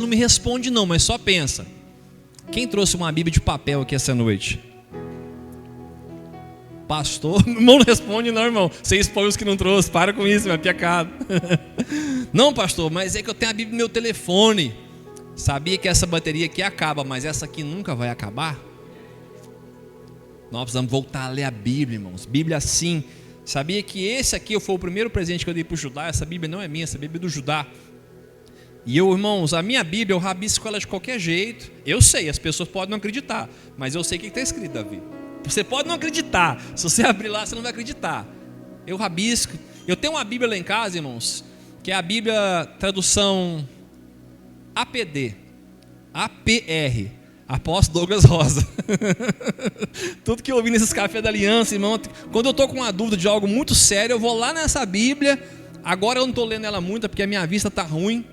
Não me responde não, mas só pensa. Quem trouxe uma Bíblia de papel aqui essa noite? Pastor? Irmão, não responde não, irmão. Você expõe os que não trouxe. Para com isso, é pecado. Não, pastor, mas é que eu tenho a Bíblia no meu telefone. Sabia que essa bateria aqui acaba, mas essa aqui nunca vai acabar? Nós precisamos voltar a ler a Bíblia, irmãos. Bíblia sim. Sabia que esse aqui foi o primeiro presente que eu dei para o Judá? Essa Bíblia não é minha, essa Bíblia é do Judá. E eu, irmãos, a minha Bíblia, eu rabisco ela de qualquer jeito. Eu sei, as pessoas podem não acreditar, mas eu sei o que está escrito, Davi. Você pode não acreditar. Se você abrir lá, você não vai acreditar. Eu rabisco. Eu tenho uma Bíblia lá em casa, irmãos, que é a Bíblia tradução APD, APR, Apóstolo Douglas Rosa. Tudo que eu ouvi nesses cafés da aliança, irmão, quando eu estou com uma dúvida de algo muito sério, eu vou lá nessa Bíblia. Agora eu não estou lendo ela muito, porque a minha vista está ruim,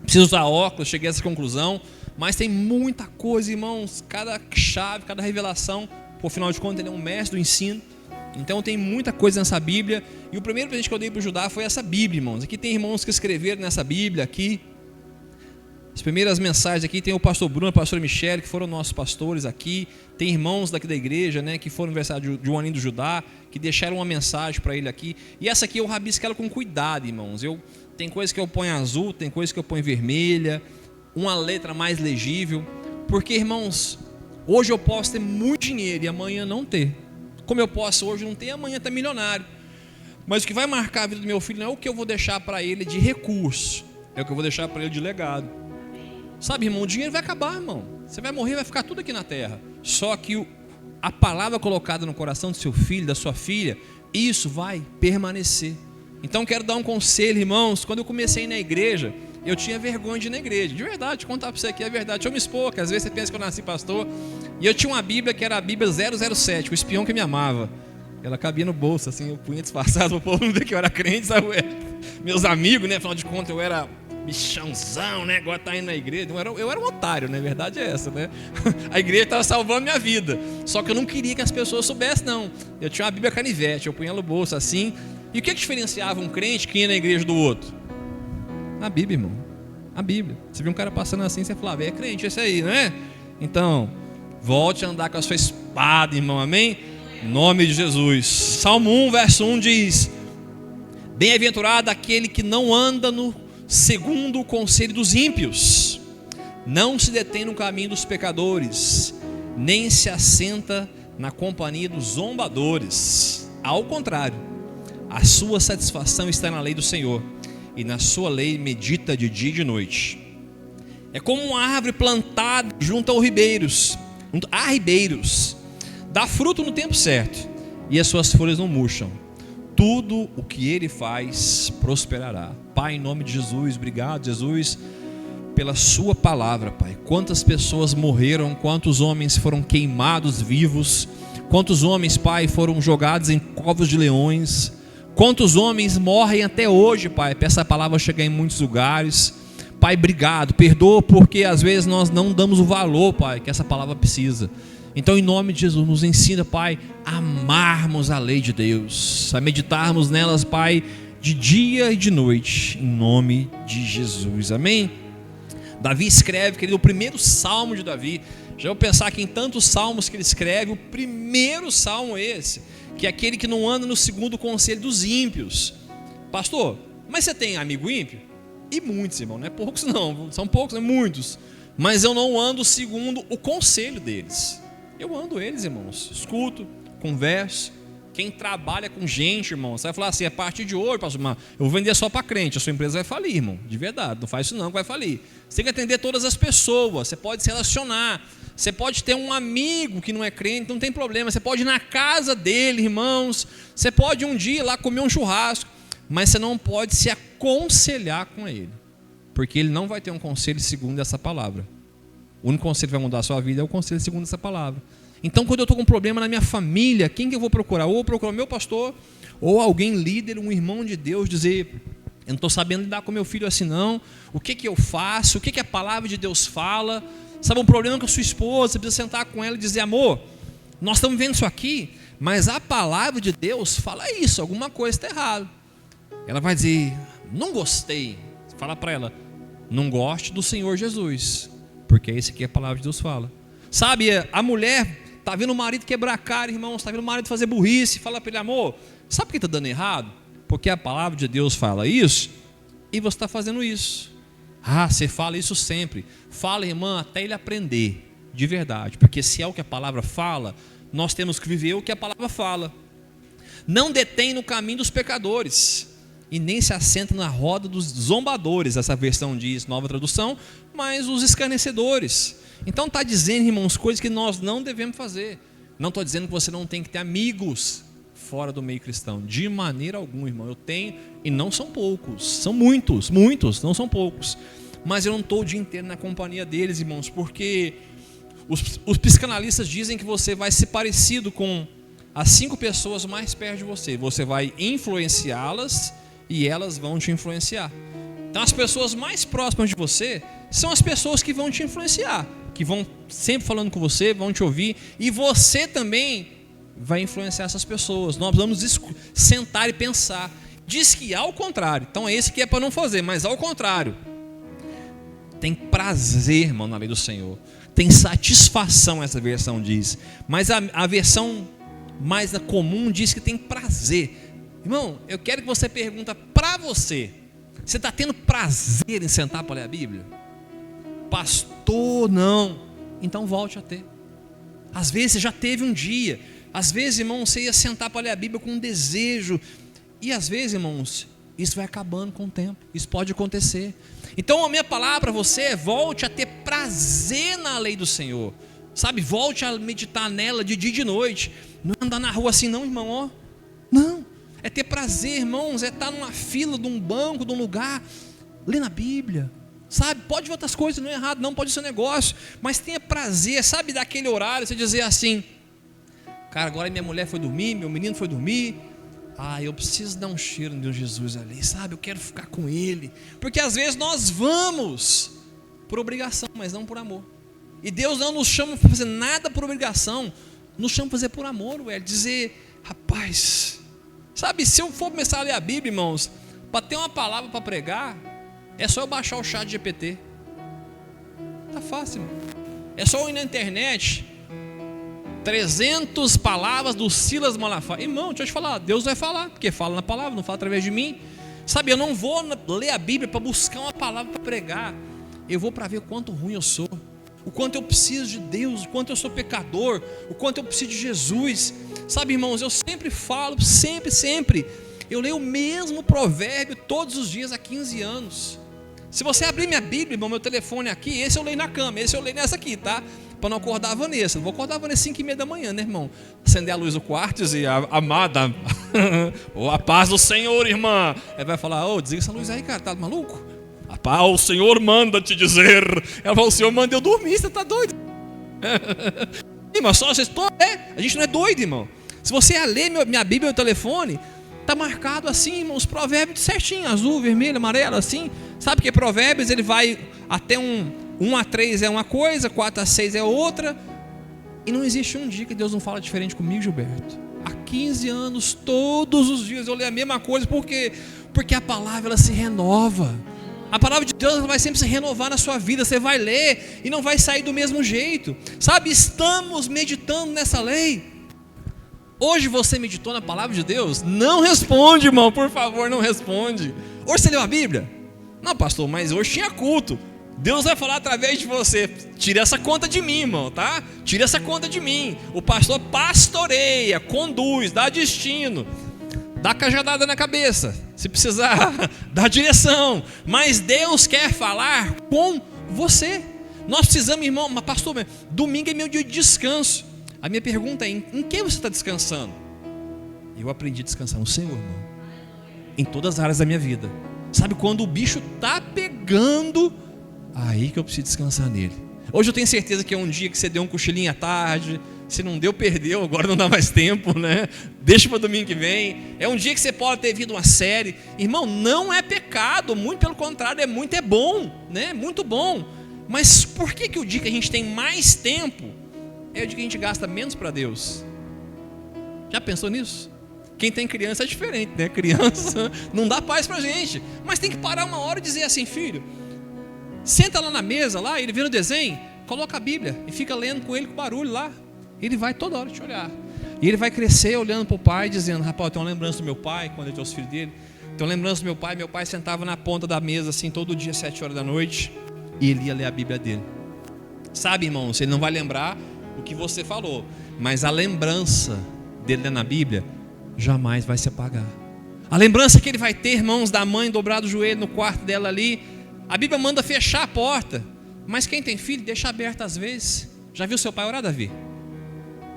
preciso usar óculos, cheguei a essa conclusão. Mas tem muita coisa, irmãos, cada chave, cada revelação. Por final de contas, ele é um mestre do ensino. Então tem muita coisa nessa Bíblia. E o primeiro presente que eu dei para o Judá foi essa Bíblia, irmãos. Aqui tem irmãos que escreveram nessa Bíblia aqui. As primeiras mensagens aqui tem o pastor Bruno e a pastora Michele, que foram nossos pastores aqui. Tem irmãos daqui da igreja, né, que foram aniversário de um aninho do Judá, que deixaram uma mensagem para ele aqui. E essa aqui eu rabisco ela com cuidado, irmãos. Tem coisas que eu ponho azul, tem coisas que eu ponho vermelha, uma letra mais legível. Porque, irmãos, hoje eu posso ter muito dinheiro e amanhã não ter. Como eu posso hoje não ter, amanhã estar milionário. Mas o que vai marcar a vida do meu filho não é o que eu vou deixar para ele de recurso, é o que eu vou deixar para ele de legado. Sabe, irmão, o dinheiro vai acabar, irmão. Você vai morrer, vai ficar tudo aqui na terra. Só que a palavra colocada no coração do seu filho, da sua filha, isso vai permanecer. Então quero dar um conselho, irmãos. Quando eu comecei na igreja, eu tinha vergonha de ir na igreja. De verdade, contar para você aqui é verdade. Deixa eu me expor, que às vezes você pensa que eu nasci pastor. E eu tinha uma Bíblia que era a Bíblia 007, o espião que me amava. Ela cabia no bolso, assim, eu punha disfarçado para o povo não ver que eu era crente, sabe? Meus amigos, né? Afinal de contas, eu era bichãozão, né? Agora tá indo na igreja. Eu era um otário, né? A verdade é essa, né? A igreja estava salvando minha vida. Só que eu não queria que as pessoas soubessem, não. Eu tinha uma Bíblia canivete, eu punha ela no bolso assim. E o que diferenciava um crente que ia na igreja do outro? A Bíblia, irmão. A Bíblia. Você viu um cara passando assim, você falava, é crente esse aí, não é? Então, volte a andar com a sua espada, irmão, amém? Em nome de Jesus. Salmo 1, verso 1 diz: bem-aventurado aquele que não anda segundo o conselho dos ímpios, não se detém no caminho dos pecadores, nem se assenta na companhia dos zombadores. Ao contrário, a sua satisfação está na lei do Senhor, e na sua lei medita de dia e de noite. É como uma árvore plantada junto a ribeiros, dá fruto no tempo certo, e as suas folhas não murcham. Tudo o que ele faz prosperará. Pai, em nome de Jesus, obrigado, Jesus, pela sua palavra, Pai. Quantas pessoas morreram, quantos homens foram queimados vivos, quantos homens, Pai, foram jogados em covos de leões, quantos homens morrem até hoje, Pai, para essa palavra chegar em muitos lugares. Pai, obrigado, perdoa porque às vezes nós não damos o valor, Pai, que essa palavra precisa. Então, em nome de Jesus, nos ensina, Pai, a amarmos a lei de Deus, a meditarmos nelas, Pai, de dia e de noite, em nome de Jesus, amém? Davi escreve, querido, o primeiro salmo de Davi. Já vou pensar que em tantos salmos que ele escreve, o primeiro salmo é esse, que é aquele que não anda no segundo conselho dos ímpios. Pastor, mas você tem amigo ímpio? E muitos, irmão, não é poucos não, são poucos, não é muitos. Mas eu não ando segundo o conselho deles. Eu ando eles, irmãos, escuto, converso. Quem trabalha com gente, irmão, você vai falar assim, a partir de hoje, pastor, eu vou vender só para crente, a sua empresa vai falir, irmão, de verdade, não faz isso não, vai falir. Você tem que atender todas as pessoas, você pode se relacionar, você pode ter um amigo que não é crente, não tem problema, você pode ir na casa dele, irmãos, você pode um dia ir lá comer um churrasco, mas você não pode se aconselhar com ele, porque ele não vai ter um conselho segundo essa palavra. O único conselho que vai mudar a sua vida é o conselho segundo essa palavra. Então, quando eu estou com um problema na minha família, quem que eu vou procurar? Ou eu procuro o meu pastor, ou alguém líder, um irmão de Deus, dizer, eu não estou sabendo lidar com meu filho assim não, o que que eu faço, o que que a palavra de Deus fala, sabe um problema com a sua esposa, você precisa sentar com ela e dizer, amor, nós estamos vendo isso aqui, mas a palavra de Deus fala isso, alguma coisa está errada. Ela vai dizer, não gostei, fala para ela, não goste do Senhor Jesus, porque é isso que a palavra de Deus fala. Sabe, a mulher está vendo o marido quebrar a cara, irmãos, está vendo o marido fazer burrice, fala para ele: amor, sabe por que está dando errado? Porque a palavra de Deus fala isso, e você está fazendo isso. Ah, você fala isso sempre. Fala, irmã, até ele aprender, de verdade, porque se é o que a palavra fala, nós temos que viver o que a palavra fala. Não detém no caminho dos pecadores, e nem se assenta na roda dos zombadores. Essa versão diz, nova tradução, mas os escarnecedores. Então está dizendo, irmãos, coisas que nós não devemos fazer. Não estou dizendo que você não tem que ter amigos fora do meio cristão, de maneira alguma, irmão. Eu tenho, e não são poucos, são muitos, não são poucos. Mas eu não estou o dia inteiro na companhia deles, irmãos, porque os psicanalistas dizem que você vai ser parecido com as 5 pessoas mais perto de você. Você vai influenciá-las e elas vão te influenciar. Então as pessoas mais próximas de você são as pessoas que vão te influenciar, que vão sempre falando com você, vão te ouvir, e você também vai influenciar essas pessoas. Nós vamos sentar e pensar. Diz que ao contrário, então é esse que é para não fazer, mas ao contrário, tem prazer, irmão, na lei do Senhor, tem satisfação, essa versão diz, mas a versão mais comum diz que tem prazer. Irmão, eu quero que você pergunta para você: você está tendo prazer em sentar para ler a Bíblia? Pastor, não. Então volte a ter. Às vezes você já teve um dia, às vezes, irmão, você ia sentar para ler a Bíblia com um desejo, e às vezes, irmãos, isso vai acabando com o tempo. Isso pode acontecer. Então a minha palavra para você é: volte a ter prazer na lei do Senhor. Sabe, volte a meditar nela de dia e de noite. Não é andar na rua assim não, irmão, ó. Não, é ter prazer, irmãos, é estar numa fila de um banco, de um lugar, lendo a Bíblia. Sabe, pode ver outras coisas, não é errado, não pode ser um negócio, mas tenha prazer, sabe, daquele horário, você dizer assim: cara, agora minha mulher foi dormir, meu menino foi dormir, eu preciso dar um cheiro no Jesus ali, sabe, eu quero ficar com ele. Porque às vezes nós vamos por obrigação, mas não por amor. E Deus não nos chama para fazer nada por obrigação, nos chama para fazer por amor, dizer: rapaz, sabe, se eu for começar a ler a Bíblia, irmãos, para ter uma palavra para pregar, é só eu baixar o chat GPT. Tá fácil, irmão. É só eu ir na internet, 300 palavras do Silas Malafaia. Irmão, deixa eu te falar, Deus vai falar, porque fala na palavra, não fala através de mim. Sabe, eu não vou ler a Bíblia para buscar uma palavra para pregar. Eu vou para ver o quanto ruim eu sou, o quanto eu preciso de Deus, o quanto eu sou pecador, o quanto eu preciso de Jesus. Sabe, irmãos, eu sempre falo, sempre, eu leio o mesmo provérbio todos os dias há 15 anos. Se você abrir minha Bíblia, irmão, meu telefone aqui, esse eu leio na cama, esse eu leio nessa aqui, tá? Para não acordar a Vanessa. Não vou acordar a Vanessa 5h30 da manhã, né, irmão? Acender a luz do quarto e dizer: amada, a paz do Senhor, irmã. Aí vai falar: desliga essa luz aí, cara, tá maluco? A paz, o Senhor manda te dizer. Ela falou: o Senhor manda eu dormir, você tá doido? Mas só vocês a gente não é doido, irmão. Se você ler minha Bíblia no telefone, tá marcado assim, irmão, os provérbios certinho, azul, vermelho, amarelo, assim. Sabe que provérbios ele vai até 1 a 3 é uma coisa, 4 a 6 é outra. E não existe um dia que Deus não fala diferente comigo, Gilberto. Há 15 anos, todos os dias eu leio a mesma coisa. Por quê? Porque a palavra ela se renova. A palavra de Deus vai sempre se renovar na sua vida. Você vai ler e não vai sair do mesmo jeito. Sabe, estamos meditando nessa lei. Hoje você meditou na palavra de Deus? Não responde, irmão, por favor, não responde. Hoje você leu a Bíblia? Não, pastor, mas hoje tinha culto. Deus vai falar através de você. Tira essa conta de mim, irmão, tá? Tira essa conta de mim. O pastor pastoreia, conduz, dá destino, dá cajadada na cabeça, se precisar, dá direção. Mas Deus quer falar com você. Nós precisamos, irmão, mas pastor, domingo é meu dia de descanso. A minha pergunta é: em quem você está descansando? Eu aprendi a descansar no Senhor, irmão, em todas as áreas da minha vida. Sabe, quando o bicho está pegando, aí que eu preciso descansar nele. Hoje eu tenho certeza que é um dia que você deu um cochilinho à tarde. Se não deu, perdeu, agora não dá mais tempo, né? Deixa para domingo que vem. É um dia que você pode ter visto uma série. Irmão, não é pecado, muito pelo contrário, é bom, né? Muito bom. Mas por que o dia que a gente tem mais tempo é o dia que a gente gasta menos para Deus? Já pensou nisso? Quem tem criança é diferente, né? Criança não dá paz pra gente. Mas tem que parar uma hora e dizer assim: filho, Senta lá na mesa, lá, ele vê no desenho, coloca a Bíblia e fica lendo com ele com barulho lá. Ele vai toda hora te olhar. E ele vai crescer olhando para o pai, dizendo: rapaz, eu tenho uma lembrança do meu pai, quando ele tinha os filhos dele. Tenho uma lembrança do meu pai sentava na ponta da mesa, assim, todo dia, 7 horas da noite, e ele ia ler a Bíblia dele. Sabe, irmãos, ele não vai lembrar o que você falou, mas a lembrança dele na Bíblia jamais vai se apagar. A lembrança que ele vai ter, irmãos, da mãe dobrado o joelho no quarto dela ali. A Bíblia manda fechar a porta, mas quem tem filho deixa aberta às vezes. Já viu seu pai orar, Davi?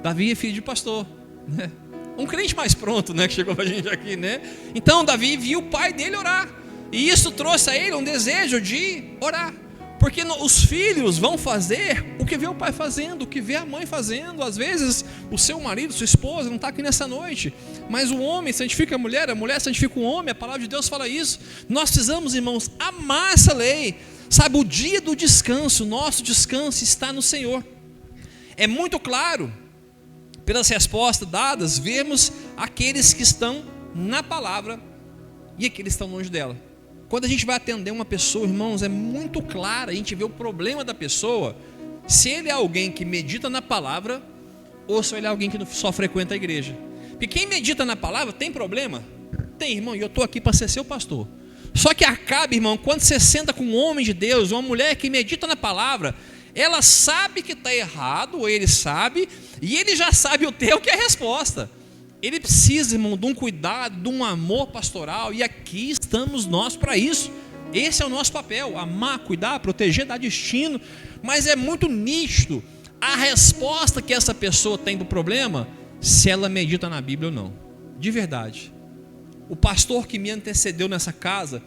Davi é filho de pastor, né? Um crente mais pronto, né, que chegou pra gente aqui, né? Então Davi viu o pai dele orar, e isso trouxe a ele um desejo de orar. Porque os filhos vão fazer o que vê o pai fazendo, o que vê a mãe fazendo. Às vezes o seu marido, sua esposa não está aqui nessa noite, mas o homem santifica a mulher santifica o homem. A palavra de Deus fala isso. Nós precisamos, irmãos, amar essa lei. Sabe, o dia do descanso, nosso descanso está no Senhor. É muito claro, pelas respostas dadas, vemos aqueles que estão na palavra e aqueles que estão longe dela. Quando a gente vai atender uma pessoa, irmãos, é muito claro, a gente vê o problema da pessoa, se ele é alguém que medita na palavra, ou se ele é alguém que só frequenta a igreja. Porque quem medita na palavra tem problema? Tem, irmão, e eu estou aqui para ser seu pastor. Só que acaba, irmão, quando você senta com um homem de Deus, uma mulher que medita na palavra, ela sabe que está errado, ou ele sabe, e ele já sabe o teu que é a resposta. Ele precisa, irmão, de um cuidado, de um amor pastoral, e aqui estamos nós para isso. Esse é o nosso papel: amar, cuidar, proteger, dar destino. Mas é muito nítido a resposta que essa pessoa tem para o problema, se ela medita na Bíblia ou não. De verdade. O pastor que me antecedeu nessa casa,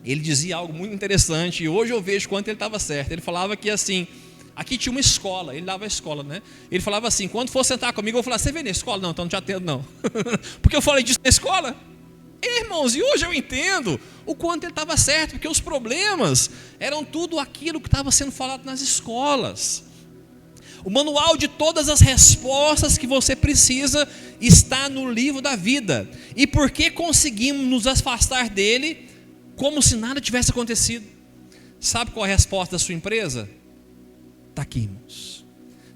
ele dizia algo muito interessante, e hoje eu vejo quanto ele estava certo. Ele falava que assim, aqui tinha uma escola, ele dava a escola, né? Ele falava assim: quando for sentar comigo, eu vou falar: você vem na escola? Não, então não te atendo não. Porque eu falei disso na escola. Irmãos, e hoje eu entendo o quanto ele estava certo, porque os problemas eram tudo aquilo que estava sendo falado nas escolas. O manual de todas as respostas que você precisa está no livro da vida. E por que conseguimos nos afastar dele como se nada tivesse acontecido? Sabe qual é a resposta da sua empresa? Está aqui, irmãos.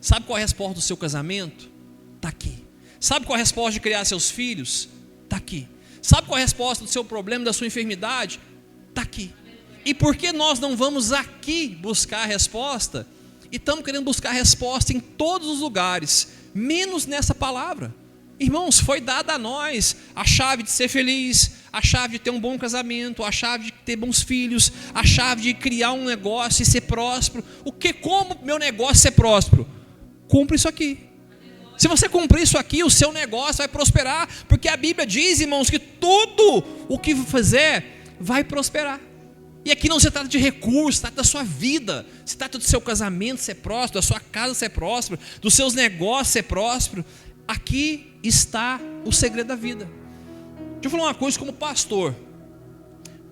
Sabe qual é a resposta do seu casamento? Está aqui. Sabe qual é a resposta de criar seus filhos? Está aqui. Sabe qual é a resposta do seu problema, da sua enfermidade? Está aqui. E por que nós não vamos aqui buscar a resposta? E estamos querendo buscar a resposta em todos os lugares, menos nessa palavra. Irmãos, foi dada a nós a chave de ser feliz, a chave de ter um bom casamento, a chave de ter bons filhos, a chave de criar um negócio e ser próspero. Como meu negócio ser próspero? Cumpre isso aqui. Se você cumprir isso aqui, o seu negócio vai prosperar, porque a Bíblia diz, irmãos, que tudo o que fizer vai prosperar. E aqui não se trata de recursos, se trata da sua vida, se trata do seu casamento ser próspero, da sua casa ser próspero, dos seus negócios ser próspero. Aqui está o segredo da vida. Deixa eu falar uma coisa como pastor.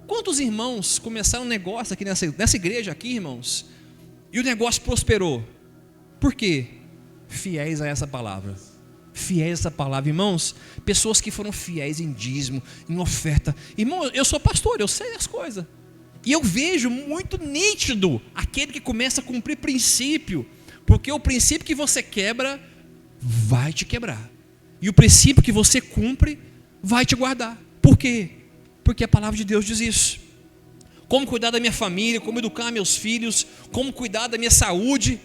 Quantos irmãos começaram um negócio aqui nessa igreja aqui, irmãos, e o negócio prosperou? Por quê? Fiéis a essa palavra. Fiéis a essa palavra, irmãos. Pessoas que foram fiéis em dízimo, em oferta. Irmão, eu sou pastor, eu sei as coisas. E eu vejo muito nítido aquele que começa a cumprir princípio, porque o princípio que você quebra vai te quebrar, e o princípio que você cumpre vai te guardar. Por quê? Porque a palavra de Deus diz isso. Como cuidar da minha família, como educar meus filhos, como cuidar da minha saúde.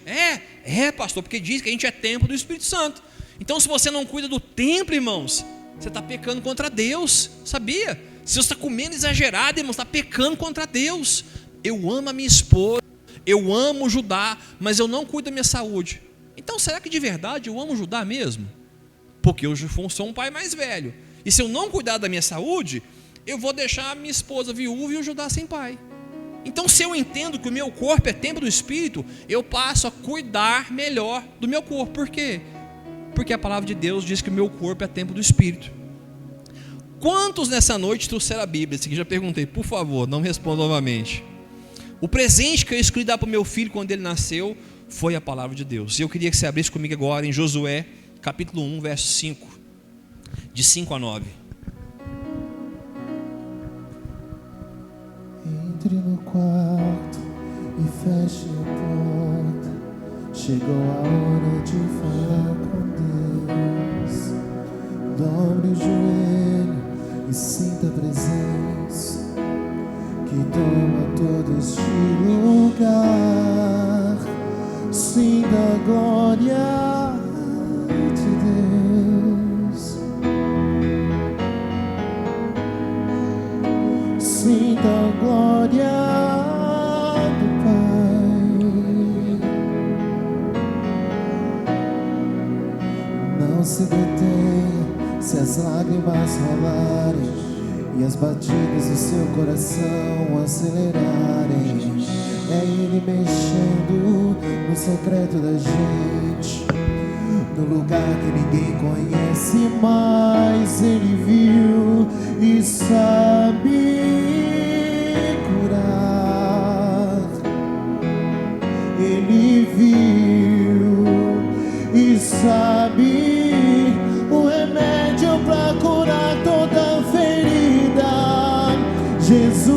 Pastor, porque diz que a gente é templo do Espírito Santo. Então se você não cuida do templo, irmãos, você está pecando contra Deus, sabia? Se você está comendo exagerado, irmãos, está pecando contra Deus. Eu amo a minha esposa, eu amo Judá, mas eu não cuido da minha saúde. Então será que de verdade eu amo Judá mesmo? Porque eu sou um pai mais velho, e se eu não cuidar da minha saúde, eu vou deixar a minha esposa viúva e o Judá sem pai. Então se eu entendo que o meu corpo é templo do Espírito, eu passo a cuidar melhor do meu corpo. Por quê? Porque a palavra de Deus diz que o meu corpo é templo do Espírito. Quantos nessa noite trouxeram a Bíblia? Esse aqui já perguntei, por favor, não responda novamente. O presente que eu escolhi dar para o meu filho quando ele nasceu foi a palavra de Deus. E eu queria que você abrisse comigo agora em Josué, capítulo 1, verso 5, de 5 a 9. Entre no quarto e feche a porta. Chegou a hora de falar com Deus. Dobre o joelho e sinta a presença que toma todo este lugar. Sinta a glória de Deus. Sinta a glória do Pai. Não se detenha se as lágrimas rolarem e as batidas do seu coração acelerarem. É Ele mexendo no secreto da gente, no lugar que ninguém conhece, mas Ele viu e sabe curar. Ele viu e sabe o remédio para curar toda ferida. Jesus,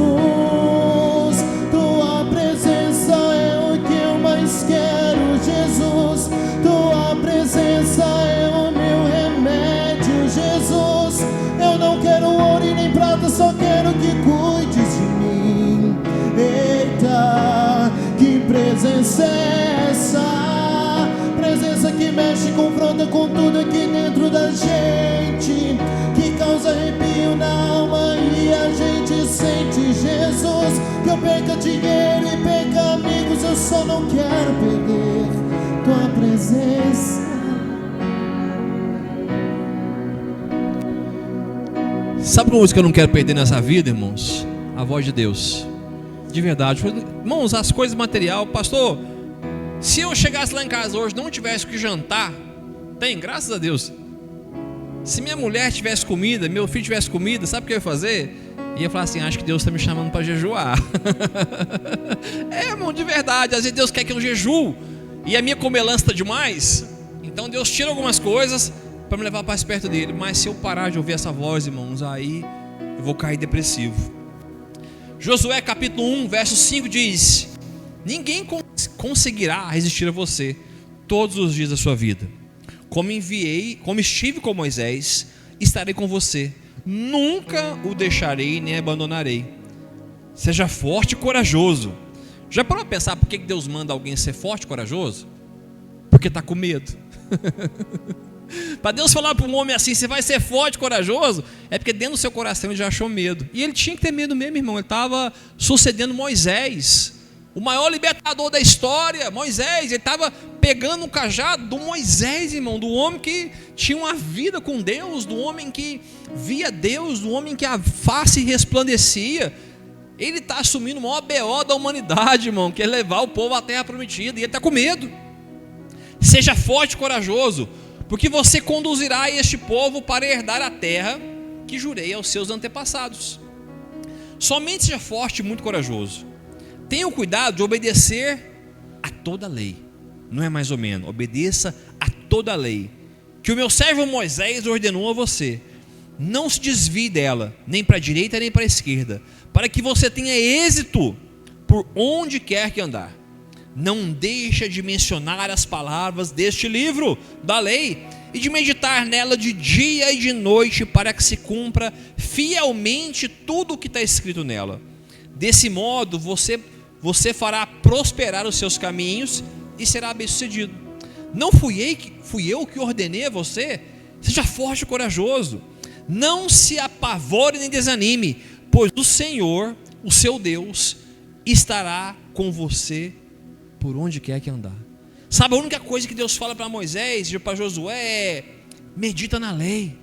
Tua presença é o que eu mais quero. Jesus, Tua presença é o meu remédio. Jesus, eu não quero ouro e nem prata, só quero que cuides de mim. Eita, que presença é essa? Presença que mexe, confronta com tudo aqui dentro da gente, que causa arrepio na alma e a gente sente. Jesus, que eu perca dinheiro e perca amigos, eu só não quero perder Tua presença. Sabe uma coisa que eu não quero perder nessa vida, irmãos? A voz de Deus. De verdade. Irmãos, as coisas material, pastor, se eu chegasse lá em casa hoje, não tivesse o que jantar, tem, graças a Deus. Se minha mulher tivesse comida, meu filho tivesse comida, sabe o que eu ia fazer? Ia falar assim, acho que Deus está me chamando para jejuar. É, irmão, de verdade. Às vezes Deus quer que eu jejue e a minha comelança está demais. Então Deus tira algumas coisas para me levar mais perto dele. Mas se eu parar de ouvir essa voz, irmãos, aí eu vou cair depressivo. Josué capítulo 1, verso 5 diz: ninguém conseguirá resistir a você todos os dias da sua vida. Como estive com Moisés, estarei com você. Nunca o deixarei nem abandonarei. Seja forte e corajoso. Já parou para pensar por que Deus manda alguém ser forte e corajoso? Porque está com medo. Para Deus falar para um homem assim, você vai ser forte e corajoso, é porque dentro do seu coração ele já achou medo. E ele tinha que ter medo mesmo, irmão. Ele estava sucedendo Moisés, o maior libertador da história. Moisés, ele estava pegando o cajado do Moisés, irmão, do homem que tinha uma vida com Deus, do homem que via Deus, do homem que a face resplandecia. Ele está assumindo o maior BO da humanidade, irmão, que é levar o povo à terra prometida, e ele está com medo. Seja forte e corajoso, porque você conduzirá este povo para herdar a terra que jurei aos seus antepassados. Somente seja forte e muito corajoso. Tenha o cuidado de obedecer a toda a lei. Não é mais ou menos, obedeça a toda a lei que o meu servo Moisés ordenou a você. Não se desvie dela, nem para a direita nem para a esquerda, para que você tenha êxito por onde quer que andar. Não deixa de mencionar as palavras deste livro da lei e de meditar nela de dia e de noite, para que se cumpra fielmente tudo o que está escrito nela. Desse modo você fará prosperar os seus caminhos e será bem-sucedido. Não fui eu que ordenei a você? Seja forte e corajoso. Não se apavore nem desanime, pois o Senhor, o seu Deus, estará com você por onde quer que andar. Sabe, a única coisa que Deus fala para Moisés e para Josué é: medita na lei,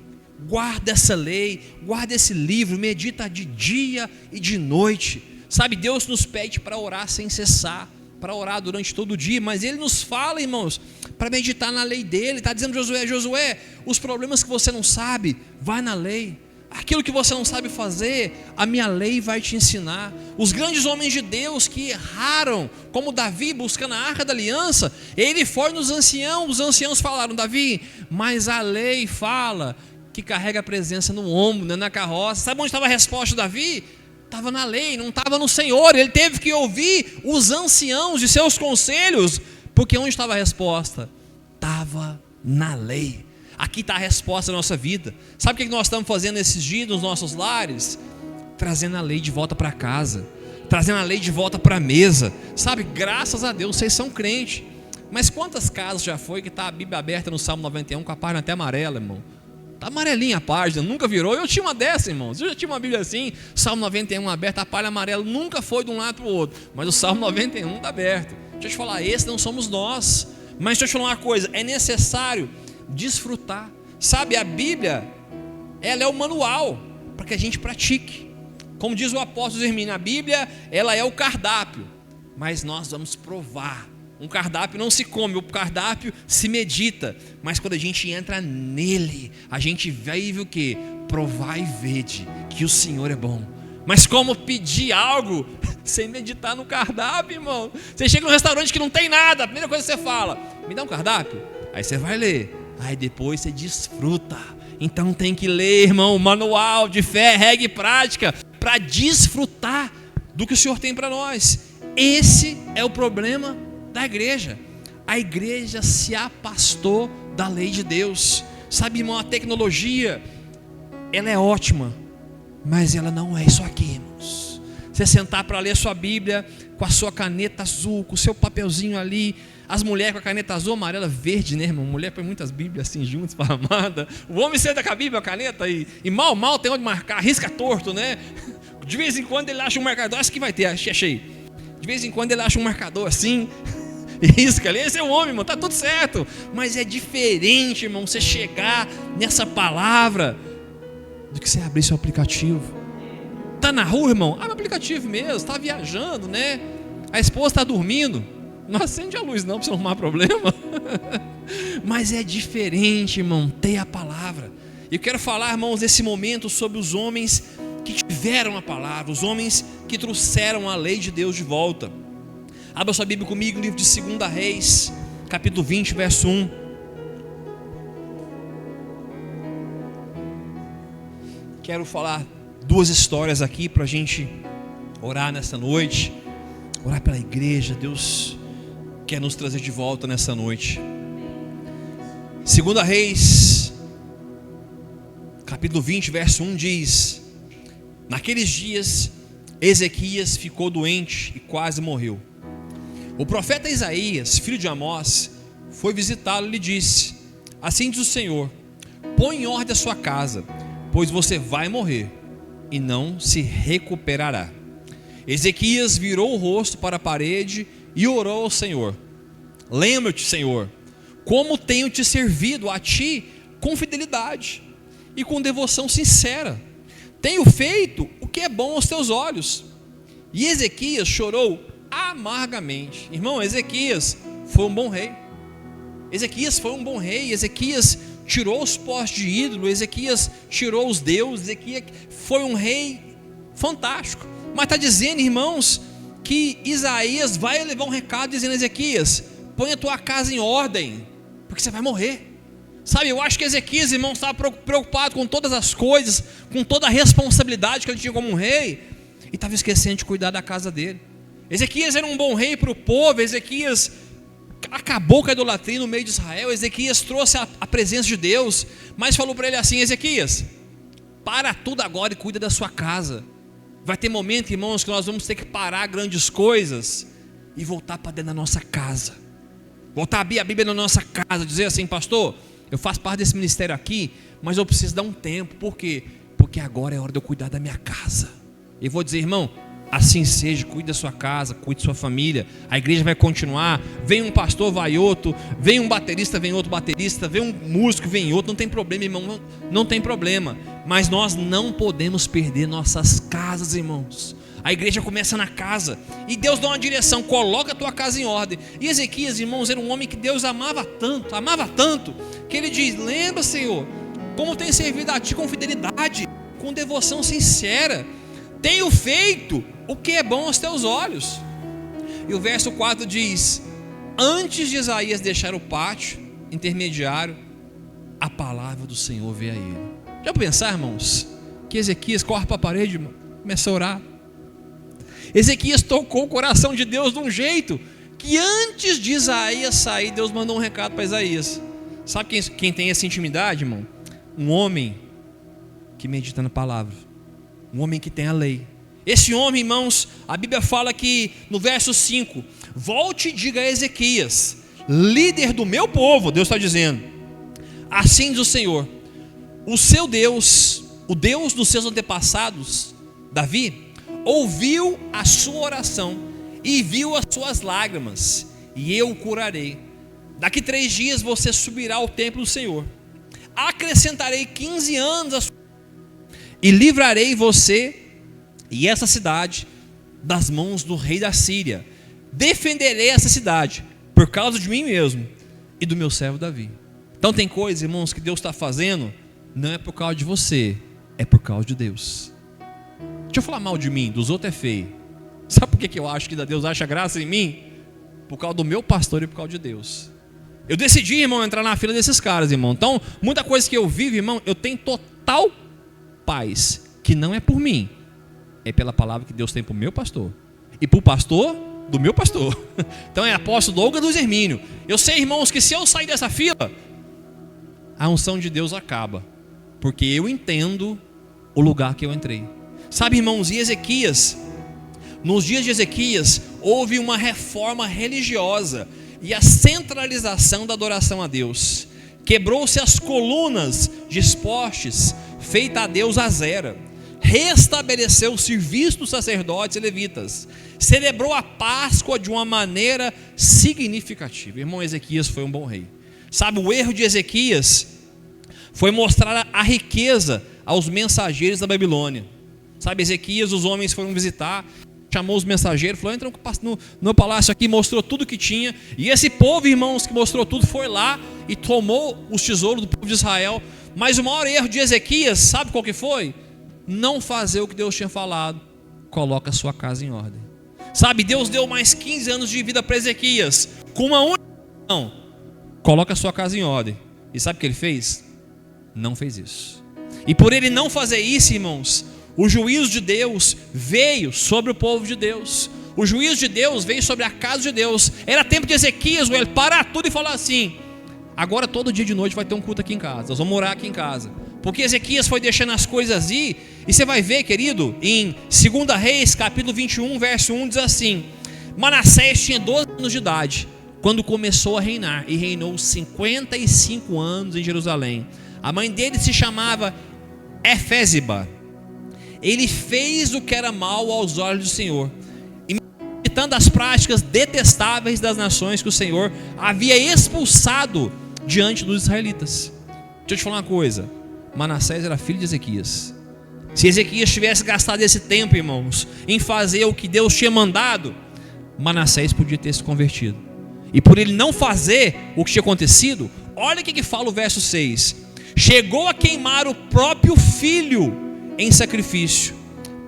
guarda essa lei, guarda esse livro, medita de dia e de noite. Sabe, Deus nos pede para orar sem cessar, para orar durante todo o dia, mas Ele nos fala, irmãos, para meditar na lei dEle. Está dizendo Josué, os problemas que você não sabe, vai na lei. Aquilo que você não sabe fazer, a minha lei vai te ensinar. Os grandes homens de Deus que erraram, como Davi buscando a arca da aliança, ele foi nos anciãos, os anciãos falaram: Davi, mas a lei fala que carrega a presença no ombro, não é na carroça. Sabe onde estava a resposta de Davi? Estava na lei, não estava no Senhor. Ele teve que ouvir os anciãos e seus conselhos, porque onde estava a resposta? Estava na lei. Aqui está a resposta da nossa vida. Sabe o que nós estamos fazendo esses dias nos nossos lares? Trazendo a lei de volta para casa, trazendo a lei de volta para a mesa. Sabe, graças a Deus vocês são crentes. Mas quantas casas já foi que está a Bíblia aberta no Salmo 91 com a página até amarela, irmão? Está amarelinha a página, nunca virou. Eu tinha uma dessa, irmãos. Eu já tinha uma Bíblia assim, Salmo 91 aberta, a página amarela nunca foi de um lado para o outro. Mas o Salmo 91 está aberto. Deixa eu te falar, esse não somos nós. Mas deixa eu te falar uma coisa, é necessário desfrutar. Sabe, a Bíblia, ela é o manual para que a gente pratique. Como diz o apóstolo Hermínio, a Bíblia, ela é o cardápio, mas nós vamos provar. Um cardápio não se come, o cardápio se medita. Mas quando a gente entra nele, a gente vive o quê? Provar e vede que o Senhor é bom. Mas como pedir algo sem meditar no cardápio, irmão? Você chega num restaurante que não tem nada, a primeira coisa que você fala, me dá um cardápio? Aí você vai ler, aí depois você desfruta. Então tem que ler, irmão, manual de fé, regra e prática, para desfrutar do que o Senhor tem para nós. Esse é o problema da igreja. A igreja se afastou da lei de Deus. Sabe, irmão, a tecnologia, ela é ótima, mas ela não é isso aqui, irmãos. Você sentar para ler sua Bíblia com a sua caneta azul, com o seu papelzinho ali, as mulheres com a caneta azul, amarela, verde, né, irmão? Mulher põe muitas Bíblias assim juntas, esparramada. O homem senta com a Bíblia, a caneta e mal tem onde marcar, risca torto, né? De vez em quando ele acha um marcador, acho que vai ter, achei. De vez em quando ele acha um marcador assim, risca ali, esse é o homem, irmão, tá tudo certo. Mas é diferente, irmão, você chegar nessa palavra do que você abrir seu aplicativo. Tá na rua, irmão? Abre o aplicativo mesmo, tá viajando, né? A esposa tá dormindo, não acende a luz não, para você não arrumar problema. Mas é diferente, irmão, ter a palavra. Eu quero falar, irmãos, desse momento sobre os homens que tiveram a palavra, os homens que trouxeram a lei de Deus de volta. Abra sua Bíblia comigo no livro de 2 Reis, capítulo 20, verso 1. Quero falar duas histórias aqui para a gente orar nessa noite, orar pela igreja. Deus quer nos trazer de volta nessa noite. 2 Reis, capítulo 20, verso 1 diz: naqueles dias Ezequias ficou doente e quase morreu. O profeta Isaías, filho de Amós, foi visitá-lo e lhe disse: assim diz o Senhor, põe em ordem a sua casa, pois você vai morrer e não se recuperará. Ezequias virou o rosto para a parede e orou ao Senhor: lembra-te, Senhor, como tenho te servido a ti com fidelidade e com devoção sincera. Tenho feito o que é bom aos teus olhos. E Ezequias chorou amargamente. Irmão, Ezequias foi um bom rei. Ezequias foi um bom rei. Ezequias tirou os postes de ídolo. Ezequias tirou os deuses. Ezequias foi um rei fantástico. Mas está dizendo, irmãos, que Isaías vai levar um recado dizendo: Ezequias, põe a tua casa em ordem, porque você vai morrer. Sabe, eu acho que Ezequias, irmão, estava preocupado com todas as coisas, com toda a responsabilidade que ele tinha como um rei, e estava esquecendo de cuidar da casa dele. Ezequias era um bom rei para o povo. Ezequias acabou com a idolatria no meio de Israel. Ezequias trouxe a presença de Deus, mas falou para ele assim: Ezequias, para tudo agora e cuida da sua casa. Vai ter momento, irmãos, que nós vamos ter que parar grandes coisas e voltar para dentro da nossa casa, voltar a abrir a Bíblia na nossa casa, dizer assim: pastor, eu faço parte desse ministério aqui, mas eu preciso dar um tempo. Por quê? Porque agora é hora de eu cuidar da minha casa. E vou dizer, irmão, assim seja, cuide da sua casa, cuide da sua família. A igreja vai continuar. Vem um pastor, vai outro. Vem um baterista, vem outro baterista. Vem um músico, vem outro. Não tem problema, irmão, não tem problema. Mas nós não podemos perder nossas casas, irmãos. A igreja começa na casa, e Deus dá uma direção: coloca a tua casa em ordem. E Ezequias, irmãos, era um homem que Deus amava tanto, que ele diz: lembra, Senhor, como tenho servido a ti com fidelidade, com devoção sincera. Tenho feito o que é bom aos teus olhos. E o verso 4 diz: antes de Isaías deixar o pátio intermediário, a palavra do Senhor veio a ele. Já pensar, irmãos, que Ezequias corre para a parede, irmão, começa a orar: Ezequias tocou o coração de Deus de um jeito que antes de Isaías sair, Deus mandou um recado para Isaías. Sabe quem tem essa intimidade, irmão? Um homem que medita na palavra, um homem que tem a lei. Esse homem, irmãos, a Bíblia fala que no verso 5, volte e diga a Ezequias, líder do meu povo, Deus está dizendo, assim diz o Senhor, o seu Deus, o Deus dos seus antepassados, Davi, ouviu a sua oração e viu as suas lágrimas, e eu o curarei. Daqui 3 dias você subirá ao templo do Senhor, acrescentarei 15 anos e livrarei você e essa cidade das mãos do rei da Síria. Defenderei essa cidade por causa de mim mesmo e do meu servo Davi. Então tem coisas, irmãos, que Deus está fazendo, não é por causa de você, é por causa de Deus. Deixa eu falar mal de mim, dos outros é feio. Sabe por que eu acho que Deus acha graça em mim? Por causa do meu pastor e por causa de Deus. Eu decidi, irmão, entrar na fila desses caras, irmão. Então, muita coisa que eu vivo, irmão, eu tenho total paz, que não é por mim, é pela palavra que Deus tem para o meu pastor e para o pastor do meu pastor. Então é apóstolo Douglas do Hermínio. Eu sei, irmãos, que se eu sair dessa fila, a unção de Deus acaba, porque eu entendo o lugar que eu entrei. Sabe, irmãos, e Ezequias, nos dias de Ezequias, houve uma reforma religiosa e a centralização da adoração a Deus. Quebrou-se as colunas de postes feita a Deus Azera, restabeleceu o serviço dos sacerdotes e levitas, celebrou a Páscoa de uma maneira significativa. Irmão, Ezequias foi um bom rei. Sabe, o erro de Ezequias foi mostrar a riqueza aos mensageiros da Babilônia. Sabe, Ezequias, os homens foram visitar, chamou os mensageiros, falou, entra no meu palácio aqui, mostrou tudo que tinha, e esse povo, irmãos, que mostrou tudo, foi lá e tomou os tesouros do povo de Israel. Mas o maior erro de Ezequias, sabe qual que foi? Não fazer o que Deus tinha falado. Coloca a sua casa em ordem. Sabe, Deus deu mais 15 anos de vida para Ezequias, com uma única não, coloca a sua casa em ordem. E sabe o que ele fez? Não fez isso. E por ele não fazer isso, irmãos, o juízo de Deus veio sobre o povo de Deus. O juízo de Deus veio sobre a casa de Deus. Era tempo de Ezequias, ele parar tudo e falar assim, agora todo dia de noite vai ter um culto aqui em casa, nós vamos morar aqui em casa. Porque Ezequias foi deixando as coisas ir. E você vai ver, querido, em 2 Reis, capítulo 21, verso 1, diz assim, Manassés tinha 12 anos de idade quando começou a reinar, e reinou 55 anos em Jerusalém. A mãe dele se chamava Efésiba. Ele fez o que era mal aos olhos do Senhor, imitando as práticas detestáveis das nações que o Senhor havia expulsado diante dos israelitas. Deixa eu te falar uma coisa, Manassés era filho de Ezequias. Se Ezequias tivesse gastado esse tempo, irmãos, em fazer o que Deus tinha mandado, Manassés podia ter se convertido. E por ele não fazer o que tinha acontecido, olha o que fala o verso 6. Chegou a queimar o próprio filho em sacrifício,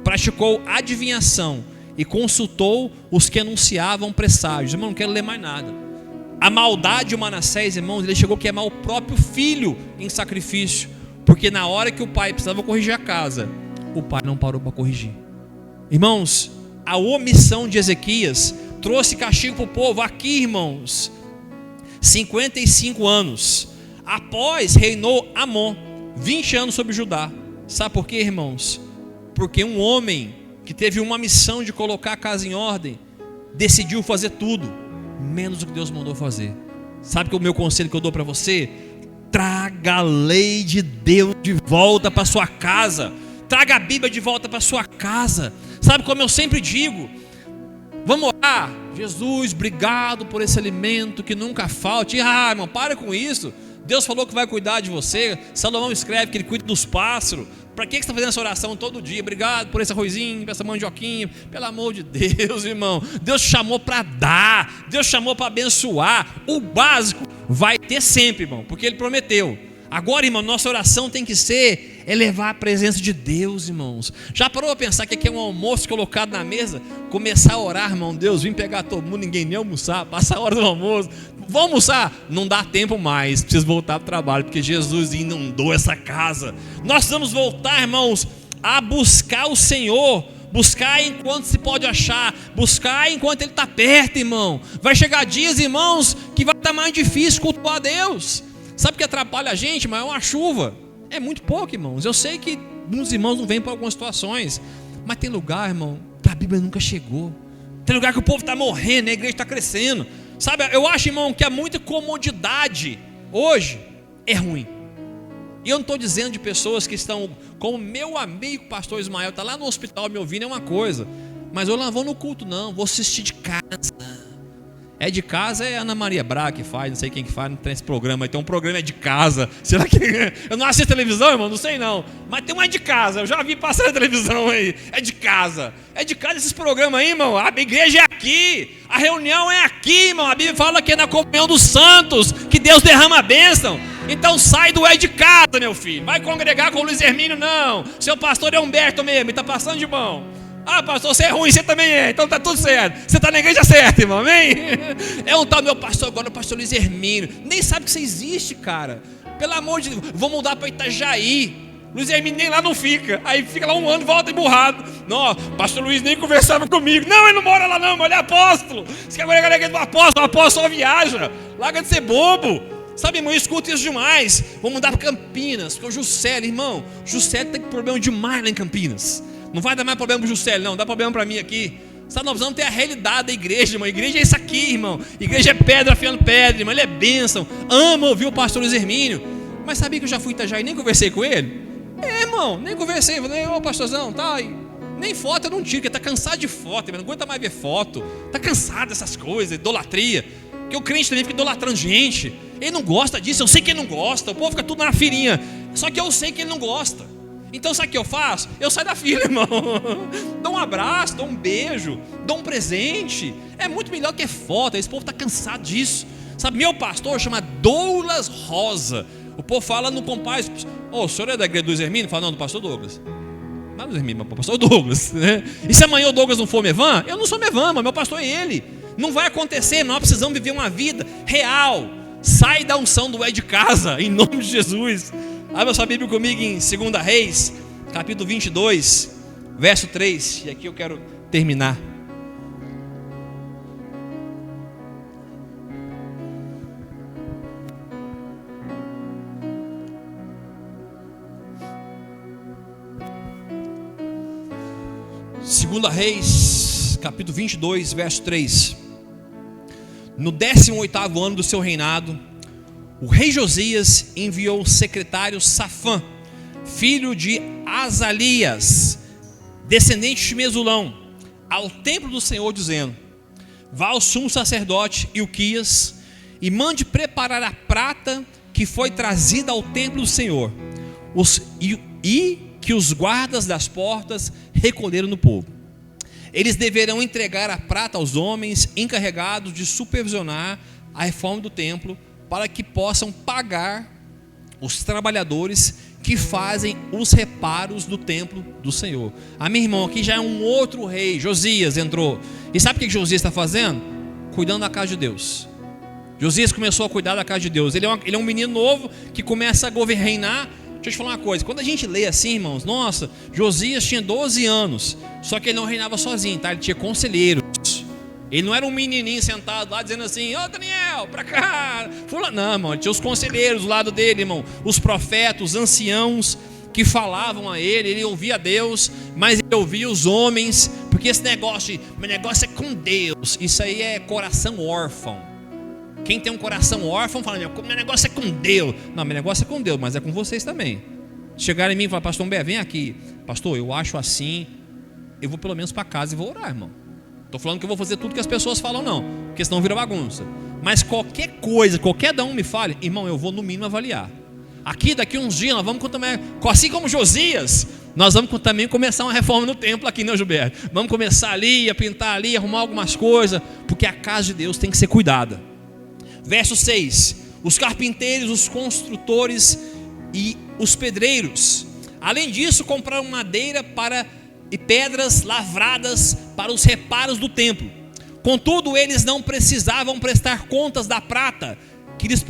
praticou adivinhação e consultou os que anunciavam presságios. Irmão, não quero ler mais nada. A maldade de Manassés, irmãos, ele chegou a queimar o próprio filho em sacrifício, porque na hora que o pai precisava corrigir a casa, o pai não parou para corrigir. Irmãos, a omissão de Ezequias trouxe castigo para o povo. Aqui, irmãos, 55 anos após reinou Amon, 20 anos sobre Judá. Sabe por quê, irmãos? Porque um homem que teve uma missão de colocar a casa em ordem decidiu fazer tudo menos o que Deus mandou fazer. Sabe que o meu conselho que eu dou para você? Traga a lei de Deus de volta para sua casa. Traga a Bíblia de volta para sua casa. Sabe como eu sempre digo? Vamos orar. Jesus, obrigado por esse alimento que nunca falte. Irmão, para com isso. Deus falou que vai cuidar de você. Salomão escreve que ele cuida dos pássaros. Para que você está fazendo essa oração todo dia? Obrigado por esse arrozinho, por essa mandioquinha. Pelo amor de Deus, irmão. Deus te chamou para dar. Deus chamou para abençoar. O básico vai ter sempre, irmão, porque Ele prometeu. Agora, irmão, nossa oração tem que ser elevar a presença de Deus, irmãos. Já parou a pensar que aqui é um almoço colocado na mesa? Começar a orar, irmão, Deus, vim pegar todo mundo, ninguém nem almoçar, passa a hora do almoço. Vamos almoçar? Não dá tempo mais, preciso voltar para o trabalho, porque Jesus inundou essa casa. Nós vamos voltar, irmãos, a buscar o Senhor, buscar enquanto se pode achar, buscar enquanto Ele está perto, irmão. Vai chegar dias, irmãos, que vai estar mais difícil cultuar a Deus. Sabe o que atrapalha a gente? Mas é uma chuva. É muito pouco, irmãos. Eu sei que uns irmãos não vêm para algumas situações, mas tem lugar, irmão, que a Bíblia nunca chegou. Tem lugar que o povo está morrendo, a igreja está crescendo. Sabe, eu acho, irmão, que há muita comodidade hoje é ruim. E eu não estou dizendo de pessoas que estão, como meu amigo pastor Ismael, está lá no hospital me ouvindo, é uma coisa. Mas eu não vou no culto não, vou assistir de casa. É de casa, é a Ana Maria Braga que faz, não sei quem que faz, não tem esse programa, então um programa é de casa. Será que eu não assisto televisão, irmão? Não sei não. Mas tem uma de casa, eu já vi passar na televisão aí. É de casa. É de casa esses programas aí, irmão. A igreja é aqui, a reunião é aqui, irmão. A Bíblia fala que é na comunhão dos santos que Deus derrama a bênção. Então sai do é de casa, meu filho. Vai congregar com o Luiz Hermínio, não. Seu pastor é Humberto mesmo, ele está passando de mão. Ah, pastor, você é ruim, você também é, então tá tudo certo. Você está na igreja certa, irmão, amém? É um tal meu pastor agora, o pastor Luiz Hermínio. Nem sabe que você existe, cara. Pelo amor de Deus, vou mudar para Itajaí. Luiz Hermínio nem lá não fica. Aí fica lá um ano, volta emburrado. Não, pastor Luiz nem conversava comigo. Não, ele não mora lá não, mas ele é apóstolo. Você quer agora a igreja do apóstolo? O apóstolo só viaja. Larga de ser bobo. Sabe, irmão, eu escuto isso demais. Vou mudar para Campinas, porque o Juscelio, irmão, Juscelio tem problema demais lá em Campinas. Não vai dar mais problema para o Juscelio, não, dá problema para mim aqui. Sabe, nós precisamos ter a realidade da igreja, irmão. A igreja é isso aqui, irmão. A igreja é pedra afiando pedra, irmão. Ele é bênção. Amo ouvir o pastor Luiz Hermínio. Mas sabia que eu já fui em Itajaí e nem conversei com ele? É, irmão, nem conversei. Falei, ô pastorzão, tá aí. Nem foto eu não tiro, porque tá cansado de foto, irmão. Não aguenta mais ver foto. Tá cansado dessas coisas, idolatria. Porque o crente também fica idolatrando gente. Ele não gosta disso, eu sei que ele não gosta. O povo fica tudo na filinha. Só que eu sei que ele não gosta. Então sabe o que eu faço? Eu saio da fila, irmão. Dou um abraço, dou um beijo, dou um presente. É muito melhor que foto. Esse povo está cansado disso. Sabe, meu pastor chama Douglas Rosa. O povo fala no compás. O senhor é da igreja do Luiz Hermínio? Fala, não, do pastor Douglas. Não é Luiz Hermínio, mas o pastor Douglas, né? E se amanhã o Douglas não for Mevan? Eu não sou Mevan, mas meu pastor é ele. Não vai acontecer, nós precisamos viver uma vida real. Sai da unção do é de casa, em nome de Jesus. Abra sua Bíblia comigo em 2 Reis, capítulo 22, verso 3. E aqui eu quero terminar. Segunda Reis, capítulo 22, verso 3. No 18º ano do seu reinado, o rei Josias enviou o secretário Safã, filho de Azalias, descendente de Mesulão, ao templo do Senhor, dizendo: vá ao sumo sacerdote Ilquias e mande preparar a prata que foi trazida ao templo do Senhor, e que os guardas das portas recolheram no povo. Eles deverão entregar a prata aos homens encarregados de supervisionar a reforma do templo, para que possam pagar os trabalhadores que fazem os reparos do templo do Senhor. Meu irmão, aqui já é um outro rei. Josias entrou. E sabe o que Josias está fazendo? Cuidando da casa de Deus. Josias começou a cuidar da casa de Deus. Ele é um menino novo que começa a reinar. Deixa eu te falar uma coisa. Quando a gente lê assim, irmãos, nossa, Josias tinha 12 anos. Só que ele não reinava sozinho, tá? Ele tinha conselheiros. Ele não era um menininho sentado lá dizendo assim: ô Daniel, pra cá, fulano. Não, irmão, ele tinha os conselheiros do lado dele, irmão. Os profetas, os anciãos que falavam a ele. Ele ouvia a Deus, mas ele ouvia os homens. Porque esse negócio, meu negócio é com Deus. Isso aí é coração órfão. Quem tem um coração órfão fala: meu negócio é com Deus. Não, meu negócio é com Deus, mas é com vocês também. Chegaram em mim e falaram: pastor Humberto, vem aqui. Pastor, eu acho assim. Eu vou pelo menos para casa e vou orar, irmão. Estou falando que eu vou fazer tudo que as pessoas falam, não, porque senão vira bagunça. Mas qualquer coisa, qualquer um me fale, irmão, eu vou no mínimo avaliar. Aqui, daqui uns dias, nós vamos também, assim como Josias, nós vamos também começar uma reforma no templo aqui, né, Gilberto? Vamos começar ali, a pintar ali, arrumar algumas coisas, porque a casa de Deus tem que ser cuidada. Verso 6. Os carpinteiros, os construtores e os pedreiros, além disso, compraram madeira e pedras lavradas para os reparos do templo. Contudo, eles não precisavam prestar contas da prata que lhes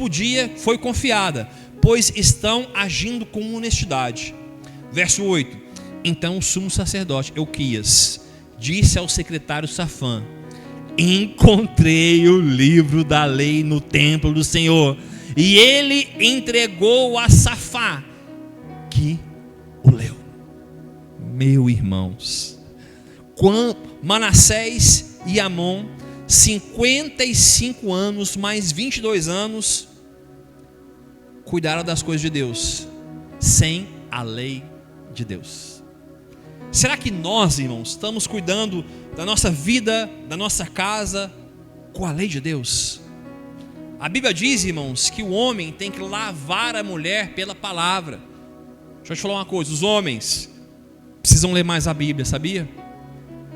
foi confiada, pois estão agindo com honestidade. Verso 8. Então o sumo sacerdote Euquias disse ao secretário Safã: encontrei o livro da lei no templo do Senhor. E ele entregou a Safã, que o leu. Meus irmãos, Manassés e Amon, 55 anos mais 22 anos, cuidaram das coisas de Deus, sem a lei de Deus. Será que nós, irmãos, estamos cuidando da nossa vida, da nossa casa, com a lei de Deus? A Bíblia diz, irmãos, que o homem tem que lavar a mulher pela palavra. Deixa eu te falar uma coisa: os homens precisam ler mais a Bíblia, sabia?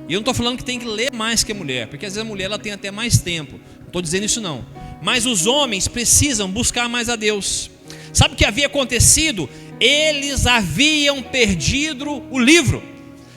E eu não estou falando que tem que ler mais que a mulher, porque às vezes a mulher ela tem até mais tempo. Não estou dizendo isso não. Mas os homens precisam buscar mais a Deus. Sabe o que havia acontecido? Eles haviam perdido o livro.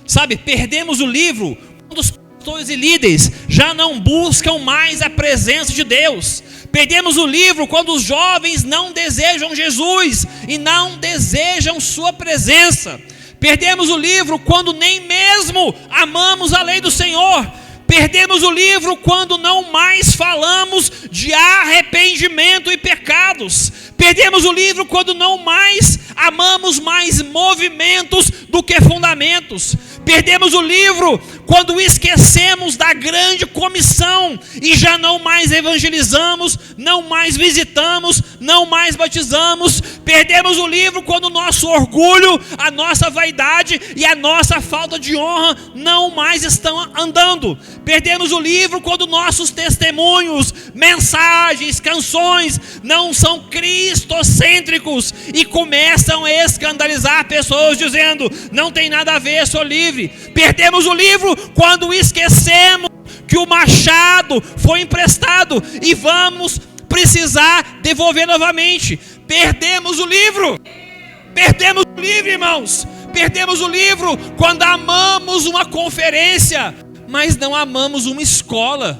Sabe, perdemos o livro quando os pastores e líderes já não buscam mais a presença de Deus. Perdemos o livro quando os jovens não desejam Jesus e não desejam sua presença. Perdemos o livro quando nem mesmo amamos a lei do Senhor. Perdemos o livro quando não mais falamos de arrependimento e pecados. Perdemos o livro quando não mais amamos mais movimentos do que fundamentos. Perdemos o livro quando esquecemos da grande comissão e já não mais evangelizamos, não mais visitamos, não mais batizamos. Perdemos o livro quando o nosso orgulho, a nossa vaidade e a nossa falta de honra não mais estão andando. Perdemos o livro quando nossos testemunhos, mensagens, canções não são cristocêntricos e começam a escandalizar pessoas dizendo: não tem nada a ver, sou livre. Perdemos o livro quando esquecemos que o machado foi emprestado e vamos precisar devolver novamente. Perdemos o livro. Perdemos o livro, irmãos. Perdemos o livro quando amamos uma conferência, mas não amamos uma escola.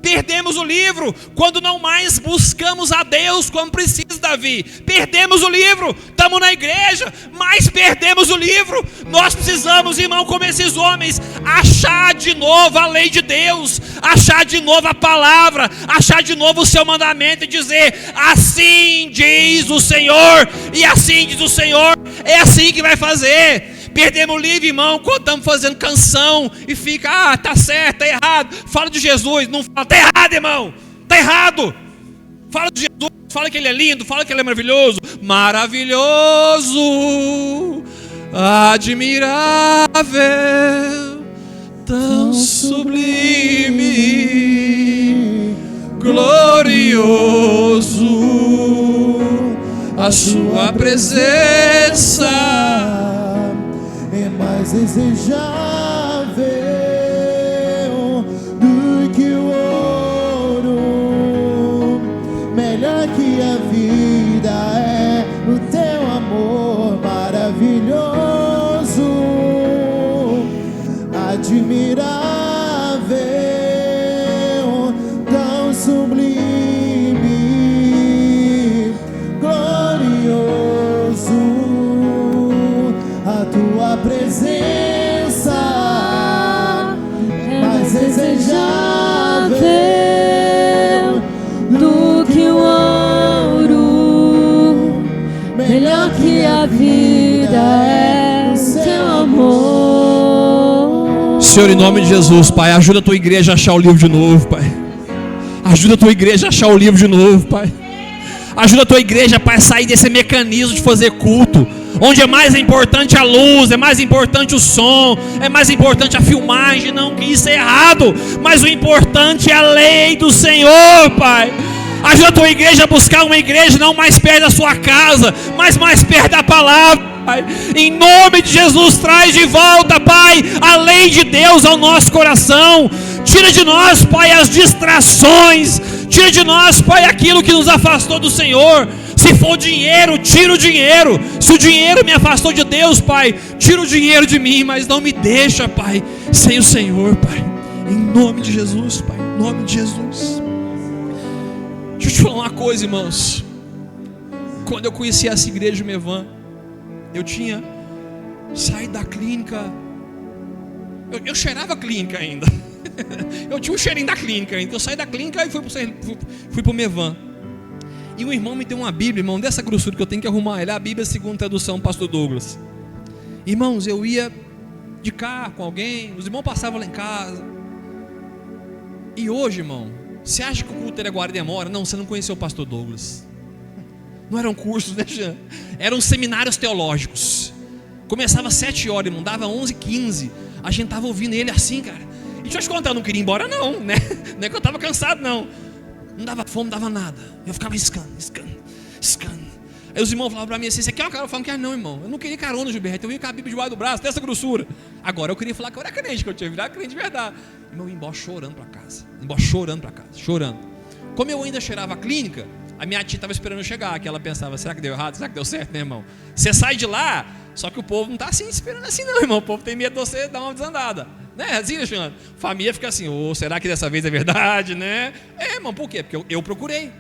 Perdemos o livro quando não mais buscamos a Deus como precisa, Davi. Perdemos o livro, estamos na igreja, mas perdemos o livro. Nós precisamos, irmão, como esses homens, achar de novo a lei de Deus, achar de novo a palavra, achar de novo o seu mandamento e dizer: assim diz o Senhor, e assim diz o Senhor, é assim que vai fazer. Perdemos o livro, irmão, quando estamos fazendo canção e fica: tá certo, tá errado. Fala de Jesus, não fala, tá errado, irmão, tá errado. Fala de Jesus, fala que Ele é lindo, fala que Ele é maravilhoso. Maravilhoso, admirável, tão sublime, glorioso, a sua presença é mais desejável do que o ouro, melhor que a vida é o teu amor maravilhoso, admirável, tão sublime, glorioso, a tua presença é mais desejável do que o ouro, melhor que a vida é o teu amor. Senhor, em nome de Jesus, Pai, ajuda a tua igreja a achar o livro de novo, Pai. Ajuda a tua igreja a achar o livro de novo, Pai. Ajuda a tua igreja, Pai, a sair desse mecanismo de fazer culto, onde é mais importante a luz, é mais importante o som, é mais importante a filmagem. Não que isso é errado, mas o importante é a lei do Senhor, Pai. Ajuda a tua igreja a buscar uma igreja não mais perto da sua casa, mas mais perto da palavra, Pai. Em nome de Jesus, traz de volta, Pai, a lei de Deus ao nosso coração. Tira de nós, Pai, as distrações. Tira de nós, Pai, aquilo que nos afastou do Senhor. Se for dinheiro, tira o dinheiro. Se o dinheiro me afastou de Deus, Pai, tira o dinheiro de mim, mas não me deixa, Pai, sem o Senhor, Pai. Em nome de Jesus, Pai, em nome de Jesus. Deixa eu te falar uma coisa, irmãos. Quando eu conheci essa igreja de Mevan, eu tinha Saí da clínica. Eu cheirava clínica ainda. Eu tinha um cheirinho da clínica ainda. Eu saí da clínica e fui pro Mevan. E um irmão me deu uma Bíblia, irmão, dessa grossura que eu tenho que arrumar. Ela é a Bíblia segundo tradução, Pastor Douglas. Irmãos, eu ia de carro com alguém, os irmãos passavam lá em casa. E hoje, irmão, você acha que o culto era agora demora? Não, você não conheceu o Pastor Douglas. Não eram cursos, né, Jean? Eram seminários teológicos. Começava às 7 horas, irmão, dava 11h15. A gente tava ouvindo ele assim, cara. E deixa eu te contar, eu não queria ir embora não, né? Não é que eu tava cansado, não. Não dava fome, não dava nada. Eu ficava escando. Aí os irmãos falavam pra mim assim: você quer uma carona? Eu falava: não quero não, irmão. Eu não queria carona, Gilberto. Eu ia com a Bíblia debaixo do braço, dessa grossura. Agora eu queria falar que eu era crente, que eu tinha virado crente de verdade. Irmão, eu ia embora chorando pra casa. Chorando. Como eu ainda cheirava a clínica, a minha tia estava esperando eu chegar, que ela pensava: será que deu errado? Será que deu certo, né, irmão? Você sai de lá, só que o povo não está assim esperando assim não, irmão. O povo tem medo de você dar uma desandada, né, assim, Alexandre? Família fica assim: será que dessa vez é verdade, né? Irmão, por quê? Porque eu procurei.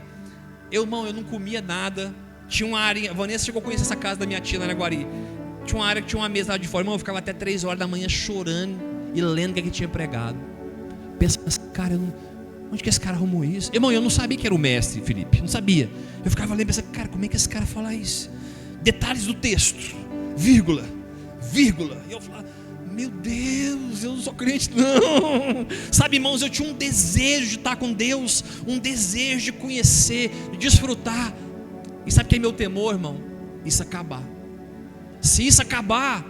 Irmão, eu não comia nada. Tinha uma área, a Vanessa chegou a conhecer essa casa da minha tia lá na Guari. Tinha uma área que tinha uma mesa lá de fora. Irmão, eu ficava até 3 horas da manhã chorando e lendo o que ele tinha pregado. Pensando assim: cara, onde que esse cara arrumou isso? Irmão, eu não sabia que era o mestre, Felipe. Não sabia. Eu ficava lendo e pensando: cara, como é que esse cara fala isso? Detalhes do texto, vírgula. E eu falava: meu Deus, eu não sou crente não. Sabe, irmãos, eu tinha um desejo de estar com Deus, um desejo de conhecer, de desfrutar. E sabe que é meu temor, irmão? Isso acabar. Se isso acabar,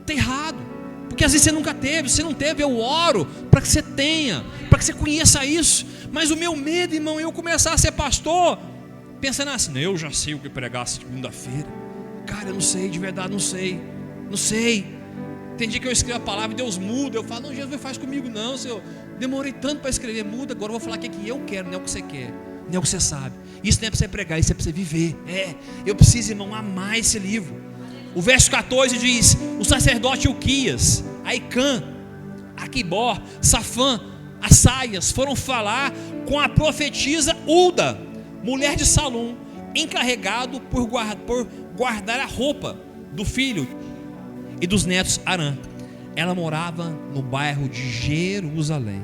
tá errado. Porque às vezes você nunca teve, se não teve, eu oro para que você tenha, para que você conheça isso. Mas o meu medo, irmão, é eu começar a ser pastor pensando assim: eu já sei o que pregar segunda-feira. Cara, eu não sei, de verdade não sei. Tem dia que eu escrevo a palavra e Deus muda. Eu falo: não, Jesus faz comigo não, Senhor. Demorei tanto para escrever, muda. Agora eu vou falar o que eu quero, não é o que você quer, não é o que você sabe. Isso não é para você pregar, isso é para você viver. Eu preciso, irmão, amar esse livro. O verso 14 diz: o sacerdote Ilquias, Aicã, Aquibor, Safã, Assaias foram falar com a profetisa Ulda, mulher de Salum, encarregado por guardar a roupa do filho e dos netos Arã. Ela morava no bairro de Jerusalém.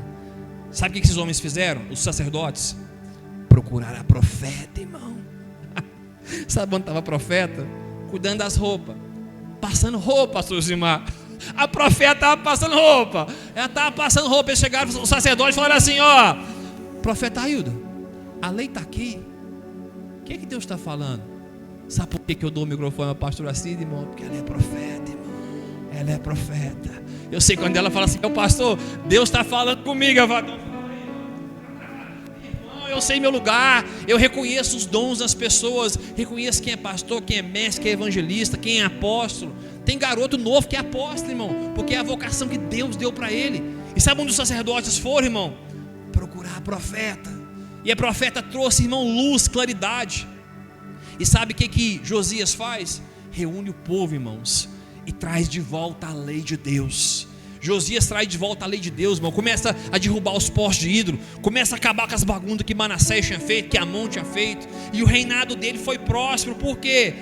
Sabe o que esses homens fizeram? Os sacerdotes procuraram a profeta, irmão. Sabe onde estava a profeta? Cuidando das roupas, passando roupa, pastor Zimar. A profeta estava passando roupa. Ela estava passando roupa. Eles chegaram, os sacerdotes falaram assim: profeta Ailda, a lei está aqui. O que Deus está falando? Sabe por que eu dou o microfone à pastora Cida, irmão? Porque ela é profeta, irmão. Ela é profeta. Eu sei quando ela fala assim: meu pastor, Deus está falando comigo. Eu falo: eu sei meu lugar, eu reconheço os dons das pessoas, reconheço quem é pastor, quem é mestre, quem é evangelista, quem é apóstolo. Tem garoto novo que é apóstolo, irmão, porque é a vocação que Deus deu para ele. E sabe onde os sacerdotes foram, irmão? Procurar a profeta. E a profeta trouxe, irmão, luz, claridade. E sabe o que Josias faz? Reúne o povo, irmãos, e traz de volta a lei de Deus. Josias traz de volta a lei de Deus, irmão. Começa a derrubar os postos de ídolo, começa a acabar com as bagunças que Manassés tinha feito, que Amon tinha feito. E o reinado dele foi próspero. Por quê?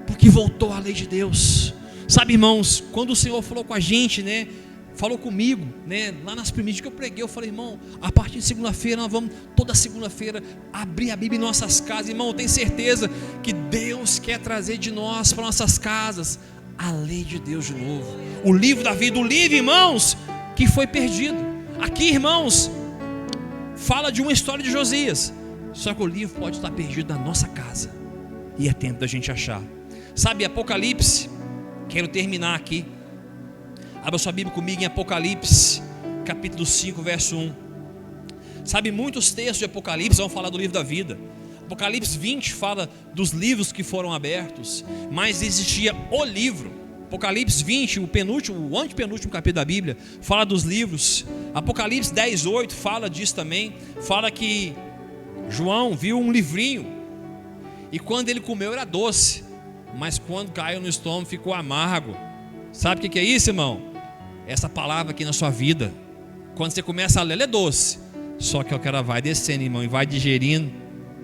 Porque voltou a lei de Deus. Sabe, irmãos, quando o Senhor falou com a gente, né, falou comigo, né, lá nas primícias que eu preguei, eu falei: irmão, a partir de segunda-feira nós vamos toda segunda-feira abrir a Bíblia em nossas casas. Irmão, eu tenho certeza que Deus quer trazer de nós para nossas casas a lei de Deus de novo, o livro da vida, o livro, irmãos, que foi perdido. Aqui, irmãos, fala de uma história de Josias, só que o livro pode estar perdido na nossa casa, e é tempo da gente achar. Sabe, Apocalipse, quero terminar aqui. Abra sua Bíblia comigo em Apocalipse, capítulo 5, verso 1. Sabe, muitos textos de Apocalipse vão falar do livro da vida. Apocalipse 20 fala dos livros que foram abertos, mas existia o livro. Apocalipse 20, o antepenúltimo capítulo da Bíblia, fala dos livros. Apocalipse 10, 8 fala disso também. Fala que João viu um livrinho, e quando ele comeu era doce, mas quando caiu no estômago ficou amargo. Sabe o que é isso, irmão? Essa palavra aqui na sua vida, quando você começa a ler, ela é doce, só que ela vai descendo, irmão, e vai digerindo.